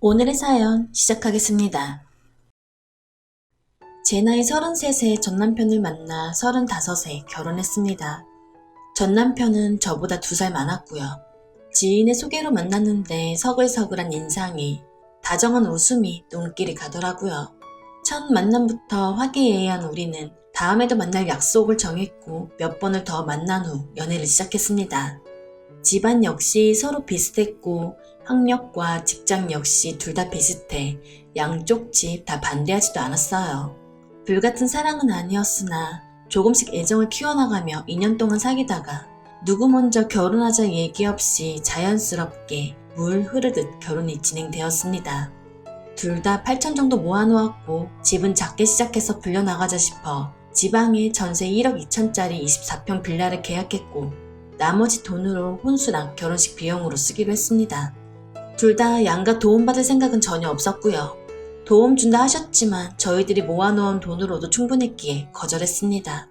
오늘의 사연 시작하겠습니다. 제 나이 33세 전 남편을 만나 35세 결혼했습니다. 전 남편은 저보다 2살 많았고요. 지인의 소개로 만났는데 서글서글한 인상이, 다정한 웃음이 눈길이 가더라고요. 첫 만남부터 화기애애한 우리는 다음에도 만날 약속을 정했고 몇 번을 더 만난 후 연애를 시작했습니다. 집안 역시 서로 비슷했고 학력과 직장 역시 둘 다 비슷해 양쪽 집 다 반대하지도 않았어요. 불같은 사랑은 아니었으나 조금씩 애정을 키워나가며 2년 동안 사귀다가 누구 먼저 결혼하자 얘기 없이 자연스럽게 물 흐르듯 결혼이 진행되었습니다. 둘 다 8천 정도 모아놓았고 집은 작게 시작해서 불려나가자 싶어 지방에 전세 1억 2천짜리 24평 빌라를 계약했고 나머지 돈으로 혼수랑 결혼식 비용으로 쓰기로 했습니다. 둘 다 양가 도움받을 생각은 전혀 없었고요. 도움 준다 하셨지만 저희들이 모아놓은 돈으로도 충분했기에 거절했습니다.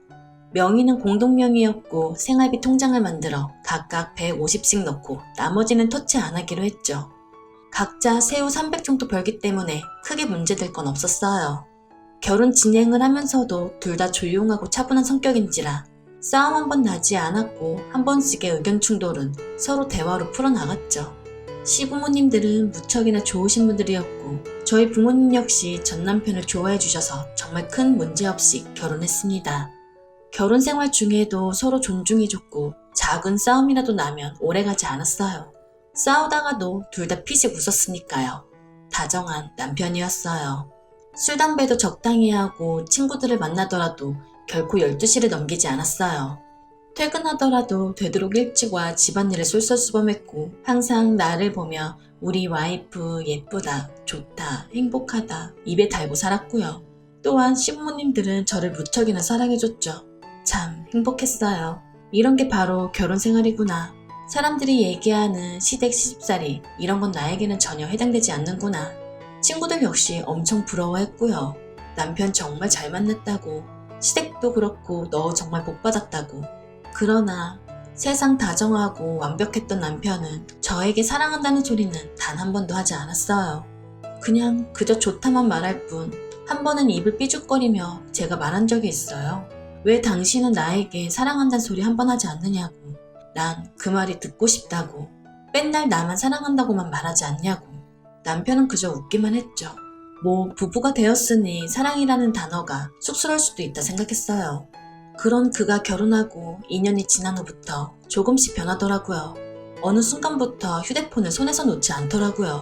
명의는 공동명의였고 생활비 통장을 만들어 각각 150씩 넣고 나머지는 터치 안 하기로 했죠. 각자 세후 300 정도 벌기 때문에 크게 문제될 건 없었어요. 결혼 진행을 하면서도 둘 다 조용하고 차분한 성격인지라 싸움 한 번 나지 않았고 한 번씩의 의견 충돌은 서로 대화로 풀어나갔죠. 시부모님들은 무척이나 좋으신 분들이었고 저희 부모님 역시 전 남편을 좋아해 주셔서 정말 큰 문제 없이 결혼했습니다. 결혼 생활 중에도 서로 존중해줬고 작은 싸움이라도 나면 오래가지 않았어요. 싸우다가도 둘 다 피식 웃었으니까요. 다정한 남편이었어요. 술 담배도 적당히 하고 친구들을 만나더라도 결코 12시를 넘기지 않았어요. 퇴근하더라도 되도록 일찍 와 집안일을 솔선수범했고 항상 나를 보며 우리 와이프 예쁘다, 좋다, 행복하다 입에 달고 살았고요. 또한 시부모님들은 저를 무척이나 사랑해줬죠. 참 행복했어요. 이런 게 바로 결혼 생활이구나. 사람들이 얘기하는 시댁 시집살이, 이런 건 나에게는 전혀 해당되지 않는구나. 친구들 역시 엄청 부러워했고요. 남편 정말 잘 만났다고, 시댁도 그렇고 너 정말 복받았다고. 그러나 세상 다정하고 완벽했던 남편은 저에게 사랑한다는 소리는 단 한 번도 하지 않았어요. 그냥 그저 좋다만 말할 뿐, 한 번은 입을 삐죽거리며 제가 말한 적이 있어요. 왜 당신은 나에게 사랑한다는 소리 한 번 하지 않느냐고. 난 그 말이 듣고 싶다고. 맨날 나만 사랑한다고만 말하지 않냐고. 남편은 그저 웃기만 했죠. 뭐 부부가 되었으니 사랑이라는 단어가 쑥스러울 수도 있다 생각했어요. 그런 그가 결혼하고 2년이 지난 후부터 조금씩 변하더라고요. 어느 순간부터 휴대폰을 손에서 놓지 않더라고요.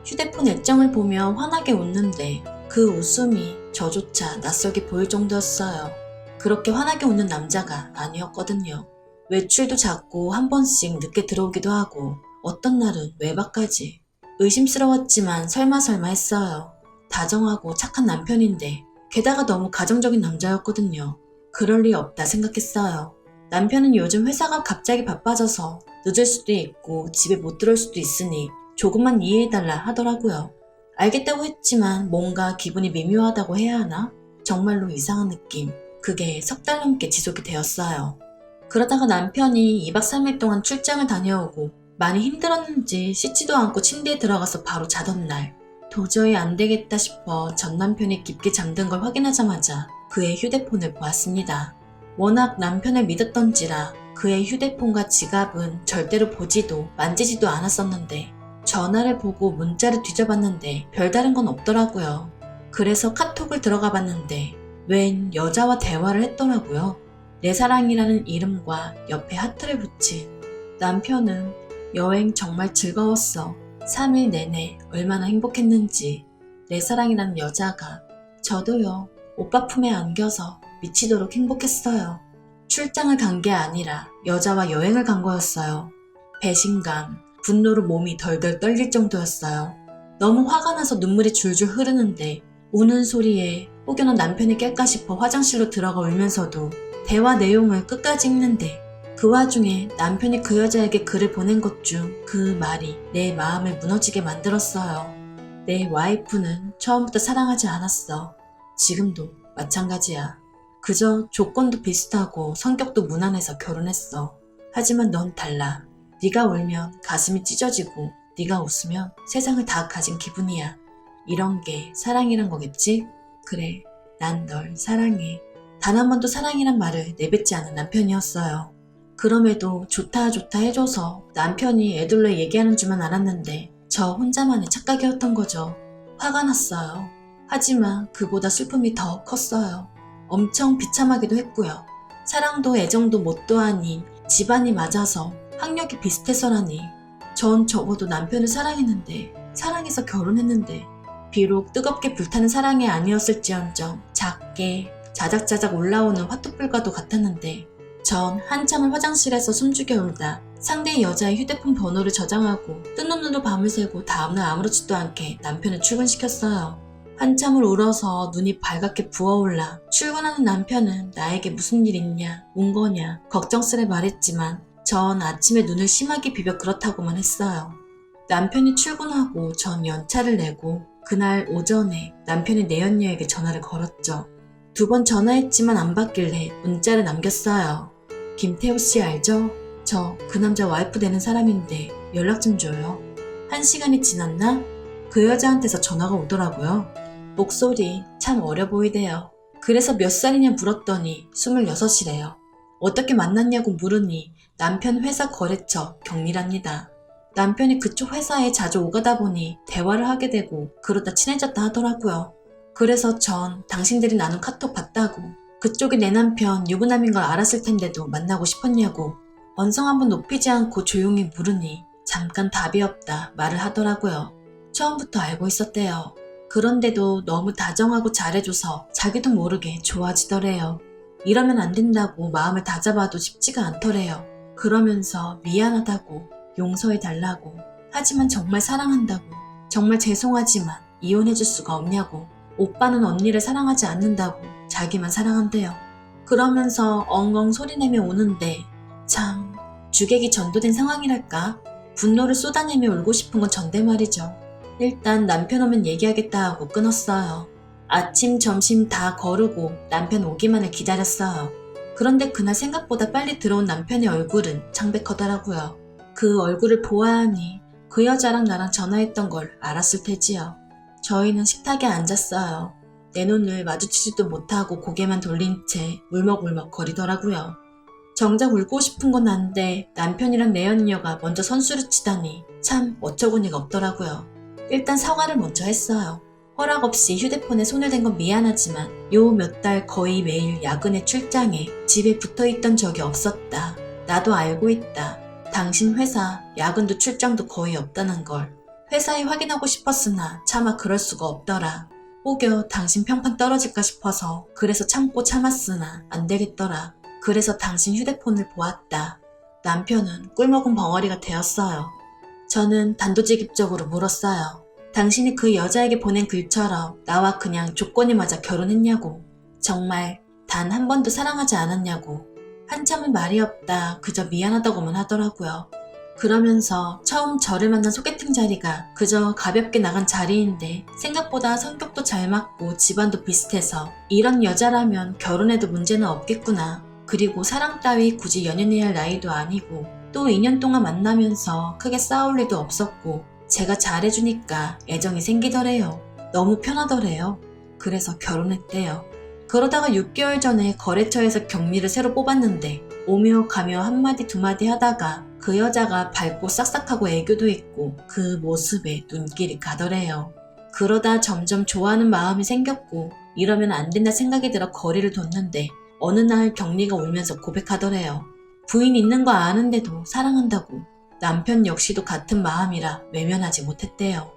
휴대폰 액정을 보며 환하게 웃는데 그 웃음이 저조차 낯설게 보일 정도였어요. 그렇게 환하게 웃는 남자가 아니었거든요. 외출도 자꾸 한 번씩 늦게 들어오기도 하고 어떤 날은 외박까지. 의심스러웠지만 설마 했어요. 다정하고 착한 남편인데 게다가 너무 가정적인 남자였거든요. 그럴 리 없다 생각했어요. 남편은 요즘 회사가 갑자기 바빠져서 늦을 수도 있고 집에 못 들어올 수도 있으니 조금만 이해해달라 하더라고요. 알겠다고 했지만 뭔가 기분이 미묘하다고 해야 하나? 정말로 이상한 느낌. 그게 3달 넘게 지속이 되었어요. 그러다가 남편이 2박 3일 동안 출장을 다녀오고 많이 힘들었는지 씻지도 않고 침대에 들어가서 바로 자던 날, 도저히 안 되겠다 싶어 전 남편이 깊게 잠든 걸 확인하자마자 그의 휴대폰을 보았습니다. 워낙 남편을 믿었던지라 그의 휴대폰과 지갑은 절대로 보지도 만지지도 않았었는데 전화를 보고 문자를 뒤져봤는데 별다른 건 없더라고요. 그래서 카톡을 들어가 봤는데 웬 여자와 대화를 했더라고요. 내 사랑이라는 이름과 옆에 하트를 붙인. 남편은 여행 정말 즐거웠어. 3일 내내 얼마나 행복했는지. 내 사랑이라는 여자가. 저도요. 오빠 품에 안겨서 미치도록 행복했어요. 출장을 간 게 아니라 여자와 여행을 간 거였어요. 배신감, 분노로 몸이 덜덜 떨릴 정도였어요. 너무 화가 나서 눈물이 줄줄 흐르는데 우는 소리에 혹여나 남편이 깰까 싶어 화장실로 들어가 울면서도 대화 내용을 끝까지 읽는데 그 와중에 남편이 그 여자에게 글을 보낸 것 중 그 말이 내 마음을 무너지게 만들었어요. 내 와이프는 처음부터 사랑하지 않았어. 지금도 마찬가지야. 그저 조건도 비슷하고 성격도 무난해서 결혼했어. 하지만 넌 달라. 네가 울면 가슴이 찢어지고 네가 웃으면 세상을 다 가진 기분이야. 이런 게 사랑이란 거겠지? 그래, 난 널 사랑해. 단 한 번도 사랑이란 말을 내뱉지 않은 남편이었어요. 그럼에도 좋다 좋다 해줘서 남편이 애들로 얘기하는 줄만 알았는데 저 혼자만의 착각이었던 거죠. 화가 났어요. 하지만 그보다 슬픔이 더 컸어요. 엄청 비참하기도 했고요. 사랑도 애정도 뭣도 아닌 집안이 맞아서 학력이 비슷해서라니. 전 적어도 남편을 사랑했는데, 사랑해서 결혼했는데, 비록 뜨겁게 불타는 사랑이 아니었을지언정 작게 자작자작 올라오는 화투불과도 같았는데, 전 한참을 화장실에서 숨죽여 울다 상대 여자의 휴대폰 번호를 저장하고 뜬 눈으로 밤을 새고 다음날 아무렇지도 않게 남편을 출근시켰어요. 한참을 울어서 눈이 발갛게 부어올라 출근하는 남편은 나에게 무슨 일 있냐, 온 거냐 걱정스레 말했지만 전 아침에 눈을 심하게 비벼 그렇다고만 했어요. 남편이 출근하고 전 연차를 내고 그날 오전에 남편이 내연녀에게 전화를 걸었죠. 2번 전화했지만 안 받길래 문자를 남겼어요. 김태호 씨 알죠? 저 그 남자 와이프 되는 사람인데 연락 좀 줘요. 1시간이 지났나? 그 여자한테서 전화가 오더라고요. 목소리 참 어려 보이대요. 그래서 몇 살이냐 물었더니 26이래요. 어떻게 만났냐고 물으니 남편 회사 거래처 경리랍니다. 남편이 그쪽 회사에 자주 오가다 보니 대화를 하게 되고 그러다 친해졌다 하더라고요. 그래서 전 당신들이 나눈 카톡 봤다고 그쪽이 내 남편 유부남인 걸 알았을 텐데도 만나고 싶었냐고 언성 한번 높이지 않고 조용히 물으니 잠깐 답이 없다 말을 하더라고요. 처음부터 알고 있었대요. 그런데도 너무 다정하고 잘해줘서 자기도 모르게 좋아지더래요. 이러면 안 된다고 마음을 다잡아도 쉽지가 않더래요. 그러면서 미안하다고 용서해달라고 하지만 정말 사랑한다고 정말 죄송하지만 이혼해줄 수가 없냐고 오빠는 언니를 사랑하지 않는다고 자기만 사랑한대요. 그러면서 엉엉 소리내며 우는데 참 주객이 전도된 상황이랄까? 분노를 쏟아내며 울고 싶은 건 전데 말이죠. 일단 남편 오면 얘기하겠다 하고 끊었어요. 아침, 점심 다 거르고 남편 오기만을 기다렸어요. 그런데 그날 생각보다 빨리 들어온 남편의 얼굴은 창백하더라고요. 그 얼굴을 보아하니 그 여자랑 나랑 전화했던 걸 알았을 테지요. 저희는 식탁에 앉았어요. 내 눈을 마주치지도 못하고 고개만 돌린 채 울먹울먹 거리더라고요. 정작 울고 싶은 건 난데 남편이랑 내연녀가 먼저 선수를 치다니 참 어처구니가 없더라고요. 일단 사과를 먼저 했어요. 허락 없이 휴대폰에 손을 댄 건 미안하지만 요 몇 달 거의 매일 야근에 출장해 집에 붙어있던 적이 없었다. 나도 알고 있다. 당신 회사 야근도 출장도 거의 없다는 걸. 회사에 확인하고 싶었으나 차마 그럴 수가 없더라. 혹여 당신 평판 떨어질까 싶어서 그래서 참고 참았으나 안 되겠더라. 그래서 당신 휴대폰을 보았다. 남편은 꿀먹은 벙어리가 되었어요. 저는 단도직입적으로 물었어요. 당신이 그 여자에게 보낸 글처럼 나와 그냥 조건이 맞아 결혼했냐고. 정말 단 한 번도 사랑하지 않았냐고. 한참은 말이 없다 그저 미안하다고만 하더라고요. 그러면서 처음 저를 만난 소개팅 자리가 그저 가볍게 나간 자리인데 생각보다 성격도 잘 맞고 집안도 비슷해서 이런 여자라면 결혼해도 문제는 없겠구나. 그리고 사랑 따위 굳이 연연해야 할 나이도 아니고 또 2년 동안 만나면서 크게 싸울 일도 없었고 제가 잘해주니까 애정이 생기더래요. 너무 편하더래요. 그래서 결혼했대요. 그러다가 6개월 전에 거래처에서 경리를 새로 뽑았는데 오며 가며 한마디 두마디 하다가 그 여자가 밝고 싹싹하고 애교도 있고 그 모습에 눈길이 가더래요. 그러다 점점 좋아하는 마음이 생겼고 이러면 안 된다 생각이 들어 거리를 뒀는데 어느 날 경리가 울면서 고백하더래요. 부인 있는 거 아는데도 사랑한다고. 남편 역시도 같은 마음이라 외면하지 못했대요.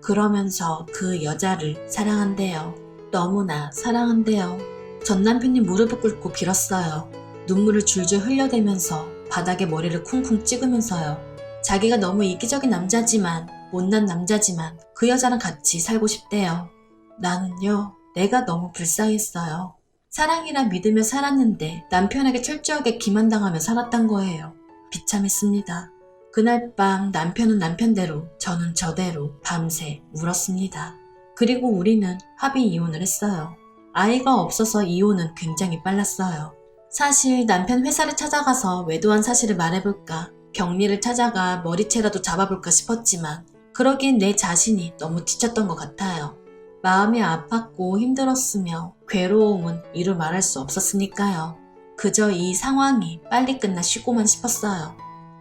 그러면서 그 여자를 사랑한대요. 너무나 사랑한대요. 전 남편이 무릎을 꿇고 빌었어요. 눈물을 줄줄 흘려대면서 바닥에 머리를 쿵쿵 찍으면서요. 자기가 너무 이기적인 남자지만 못난 남자지만 그 여자랑 같이 살고 싶대요. 나는요, 내가 너무 불쌍했어요. 사랑이라 믿으며 살았는데 남편에게 철저하게 기만당하며 살았단 거예요. 비참했습니다. 그날 밤 남편은 남편대로 저는 저대로 밤새 울었습니다. 그리고 우리는 합의 이혼을 했어요. 아이가 없어서 이혼은 굉장히 빨랐어요. 사실 남편 회사를 찾아가서 외도한 사실을 말해볼까, 격리를 찾아가 머리채라도 잡아볼까 싶었지만 그러기엔 내 자신이 너무 지쳤던 것 같아요. 마음이 아팠고 힘들었으며 괴로움은 이루 말할 수 없었으니까요. 그저 이 상황이 빨리 끝나 쉬고만 싶었어요.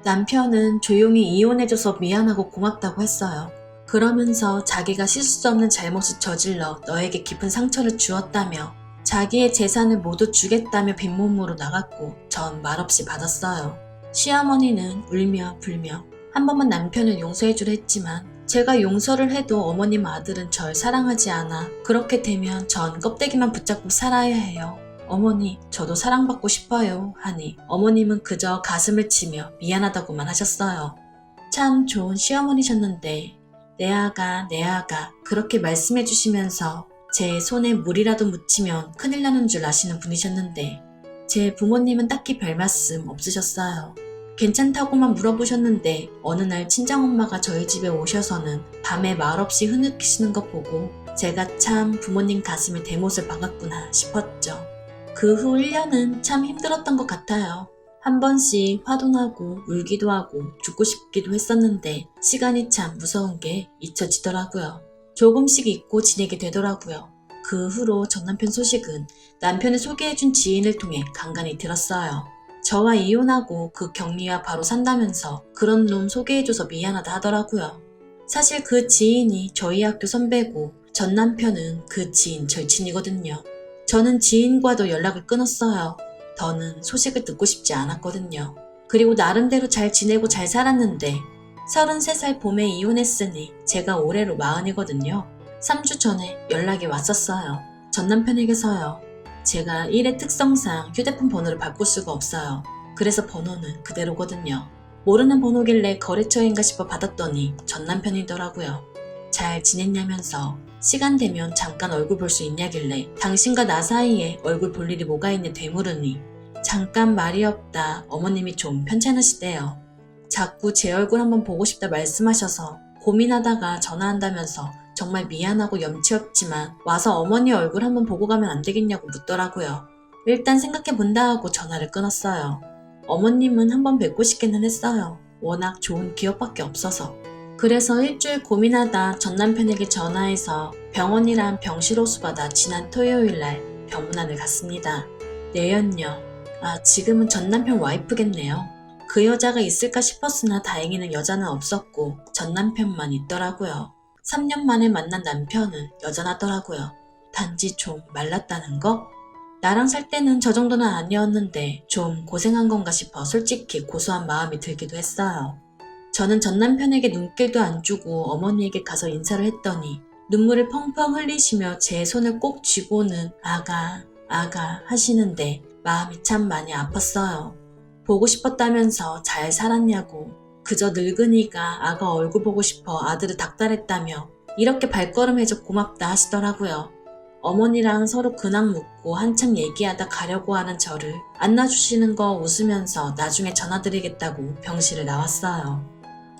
남편은 조용히 이혼해줘서 미안하고 고맙다고 했어요. 그러면서 자기가 씻을 수 없는 잘못을 저질러 너에게 깊은 상처를 주었다며 자기의 재산을 모두 주겠다며 빈몸으로 나갔고 전 말없이 받았어요. 시어머니는 울며 불며 한 번만 남편을 용서해주려 했지만 제가 용서를 해도 어머님 아들은 절 사랑하지 않아 그렇게 되면 전 껍데기만 붙잡고 살아야 해요. 어머니, 저도 사랑받고 싶어요 하니 어머님은 그저 가슴을 치며 미안하다고만 하셨어요. 참 좋은 시어머니셨는데 내 아가 그렇게 말씀해 주시면서 제 손에 물이라도 묻히면 큰일 나는 줄 아시는 분이셨는데 제 부모님은 딱히 별 말씀 없으셨어요. 괜찮다고만 물어보셨는데 어느 날 친정엄마가 저희 집에 오셔서는 밤에 말없이 흐느끼시는 것 보고 제가 참 부모님 가슴에 대못을 박았구나 싶었죠. 그 후 1년은 참 힘들었던 것 같아요. 한 번씩 화도 나고 울기도 하고 죽고 싶기도 했었는데 시간이 참 무서운 게 잊혀지더라고요. 조금씩 잊고 지내게 되더라고요. 그 후로 전 남편 소식은 남편을 소개해준 지인을 통해 간간히 들었어요. 저와 이혼하고 그 격리와 바로 산다면서 그런 놈 소개해줘서 미안하다 하더라고요. 사실 그 지인이 저희 학교 선배고 전 남편은 그 지인 절친이거든요. 저는 지인과도 연락을 끊었어요. 더는 소식을 듣고 싶지 않았거든요. 그리고 나름대로 잘 지내고 잘 살았는데 33살 봄에 이혼했으니 제가 올해로 40이거든요. 3주 전에 연락이 왔었어요. 전 남편에게서요. 제가 일의 특성상 휴대폰 번호를 바꿀 수가 없어요. 그래서 번호는 그대로거든요. 모르는 번호길래 거래처인가 싶어 받았더니 전 남편이더라고요. 잘 지냈냐면서 시간 되면 잠깐 얼굴 볼 수 있냐길래 당신과 나 사이에 얼굴 볼 일이 뭐가 있냐 되물으니 잠깐 말이 없다 어머님이 좀 편찮으시대요. 자꾸 제 얼굴 한번 보고 싶다 말씀하셔서 고민하다가 전화한다면서 정말 미안하고 염치 없지만 와서 어머니 얼굴 한번 보고 가면 안 되겠냐고 묻더라고요. 일단 생각해본다 하고 전화를 끊었어요. 어머님은 한번 뵙고 싶기는 했어요. 워낙 좋은 기억밖에 없어서. 그래서 일주일 고민하다 전 남편에게 전화해서 병원이랑 병실 호수받아 지난 토요일날 병문안을 갔습니다. 내연녀. 지금은 전 남편 와이프겠네요. 그 여자가 있을까 싶었으나 다행히는 여자는 없었고 전 남편만 있더라고요. 3년 만에 만난 남편은 여전하더라고요. 단지 좀 말랐다는 거? 나랑 살 때는 저 정도는 아니었는데 좀 고생한 건가 싶어 솔직히 고소한 마음이 들기도 했어요. 저는 전 남편에게 눈길도 안 주고 어머니에게 가서 인사를 했더니 눈물을 펑펑 흘리시며 제 손을 꼭 쥐고는 아가 하시는데 마음이 참 많이 아팠어요. 보고 싶었다면서 잘 살았냐고 그저 늙은이가 아가 얼굴 보고 싶어 아들을 닥달했다며 이렇게 발걸음해줘 고맙다 하시더라고요. 어머니랑 서로 근황 묻고 한참 얘기하다 가려고 하는 저를 안아주시는 거 웃으면서 나중에 전화드리겠다고 병실을 나왔어요.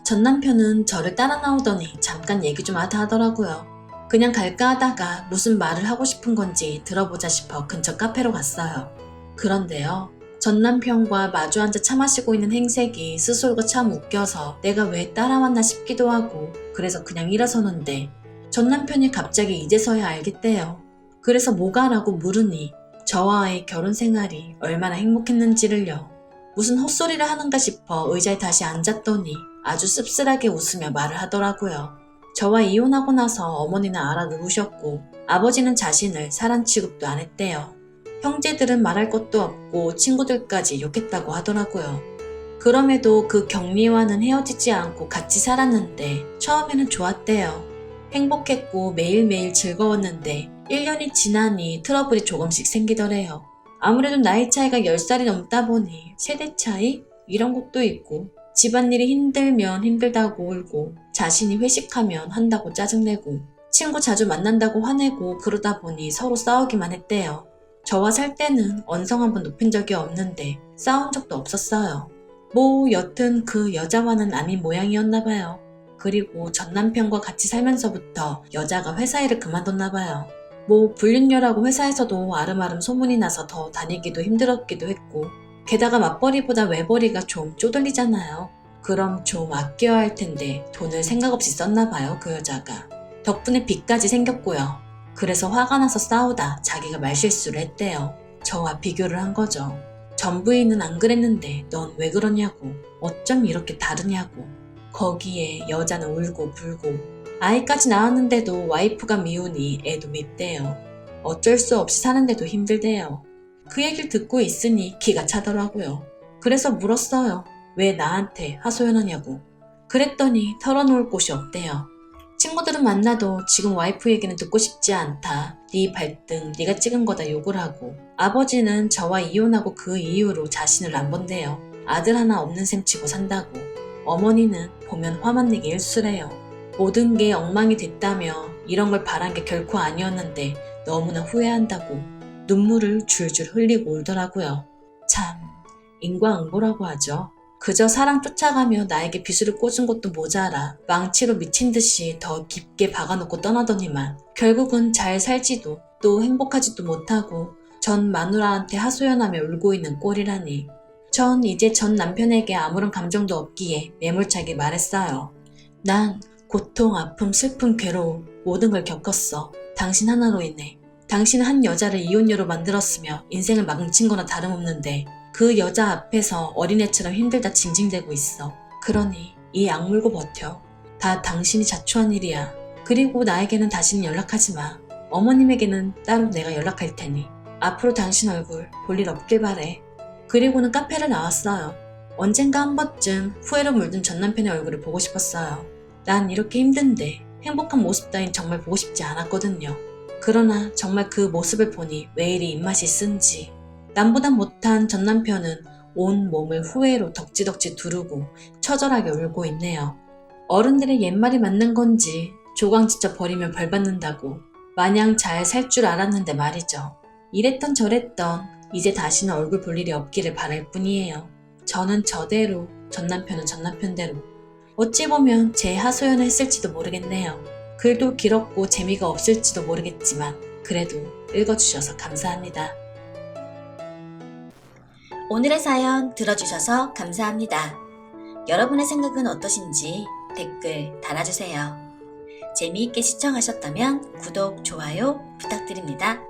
전 남편은 저를 따라 나오더니 잠깐 얘기 좀 하다 하더라고요. 그냥 갈까 하다가 무슨 말을 하고 싶은 건지 들어보자 싶어 근처 카페로 갔어요. 그런데요. 전 남편과 마주 앉아 차 마시고 있는 행색이 스스로가 참 웃겨서 내가 왜 따라왔나 싶기도 하고 그래서 그냥 일어서는데 전 남편이 갑자기 이제서야 알겠대요. 그래서 뭐가라고 물으니 저와의 결혼 생활이 얼마나 행복했는지를요. 무슨 헛소리를 하는가 싶어 의자에 다시 앉았더니 아주 씁쓸하게 웃으며 말을 하더라고요. 저와 이혼하고 나서 어머니는 알아누우셨고 아버지는 자신을 사람 취급도 안 했대요. 형제들은 말할 것도 없고 친구들까지 욕했다고 하더라고요. 그럼에도 그 격리와는 헤어지지 않고 같이 살았는데 처음에는 좋았대요. 행복했고 매일매일 즐거웠는데 1년이 지나니 트러블이 조금씩 생기더래요. 아무래도 나이 차이가 10살이 넘다 보니 세대 차이? 이런 것도 있고 집안일이 힘들면 힘들다고 울고 자신이 회식하면 한다고 짜증내고 친구 자주 만난다고 화내고 그러다 보니 서로 싸우기만 했대요. 저와 살 때는 언성 한번 높인 적이 없는데 싸운 적도 없었어요. 여튼 그 여자와는 아닌 모양이었나 봐요. 그리고 전 남편과 같이 살면서부터 여자가 회사 일을 그만뒀나 봐요. 불륜녀라고 회사에서도 아름아름 소문이 나서 더 다니기도 힘들었기도 했고 게다가 맞벌이보다 외벌이가 좀 쪼들리잖아요. 그럼 좀 아껴야 할 텐데 돈을 생각 없이 썼나 봐요, 그 여자가. 덕분에 빚까지 생겼고요. 그래서 화가 나서 싸우다 자기가 말실수를 했대요. 저와 비교를 한 거죠. 전 부인은 안 그랬는데 넌 왜 그러냐고, 어쩜 이렇게 다르냐고. 거기에 여자는 울고 불고 아이까지 낳았는데도 와이프가 미우니 애도 밉대요. 어쩔 수 없이 사는데도 힘들대요. 그 얘기를 듣고 있으니 기가 차더라고요. 그래서 물었어요. 왜 나한테 하소연하냐고. 그랬더니 털어놓을 곳이 없대요. 친구들은 만나도 지금 와이프 얘기는 듣고 싶지 않다. 네 발등 네가 찍은 거다 욕을 하고, 아버지는 저와 이혼하고 그 이후로 자신을 안 본대요. 아들 하나 없는 셈 치고 산다고. 어머니는 보면 화만 내기 일쑤래요. 모든 게 엉망이 됐다며 이런 걸 바란 게 결코 아니었는데 너무나 후회한다고 눈물을 줄줄 흘리고 울더라고요. 참, 인과응보라고 하죠. 그저 사랑 쫓아가며 나에게 비수를 꽂은 것도 모자라 망치로 미친 듯이 더 깊게 박아놓고 떠나더니만 결국은 잘 살지도 또 행복하지도 못하고 전 마누라한테 하소연하며 울고 있는 꼴이라니. 전 이제 전 남편에게 아무런 감정도 없기에 매몰차게 말했어요. 난 고통, 아픔, 슬픔, 괴로움 모든 걸 겪었어. 당신 하나로 인해. 당신은 한 여자를 이혼녀로 만들었으며 인생을 망친 거나 다름없는데 그 여자 앞에서 어린애처럼 힘들다 징징대고 있어. 그러니 이 악물고 버텨. 다 당신이 자초한 일이야. 그리고 나에게는 다시는 연락하지 마. 어머님에게는 따로 내가 연락할 테니 앞으로 당신 얼굴 볼 일 없길 바래. 그리고는 카페를 나왔어요. 언젠가 한 번쯤 후회로 물든 전 남편의 얼굴을 보고 싶었어요. 난 이렇게 힘든데 행복한 모습 따윈 정말 보고 싶지 않았거든요. 그러나 정말 그 모습을 보니 왜 이리 입맛이 쓴지. 남보다 못한 전 남편은 온 몸을 후회로 덕지덕지 두르고 처절하게 울고 있네요. 어른들의 옛말이 맞는 건지 조강지쳐 버리면 벌 받는다고 마냥 잘 살 줄 알았는데 말이죠. 이랬던 저랬던 이제 다시는 얼굴 볼 일이 없기를 바랄 뿐이에요. 저는 저대로, 전 남편은 전 남편대로. 어찌 보면 제 하소연을 했을지도 모르겠네요. 글도 길었고 재미가 없을지도 모르겠지만 그래도 읽어주셔서 감사합니다. 오늘의 사연 들어주셔서 감사합니다. 여러분의 생각은 어떠신지 댓글 달아주세요. 재미있게 시청하셨다면 구독, 좋아요 부탁드립니다.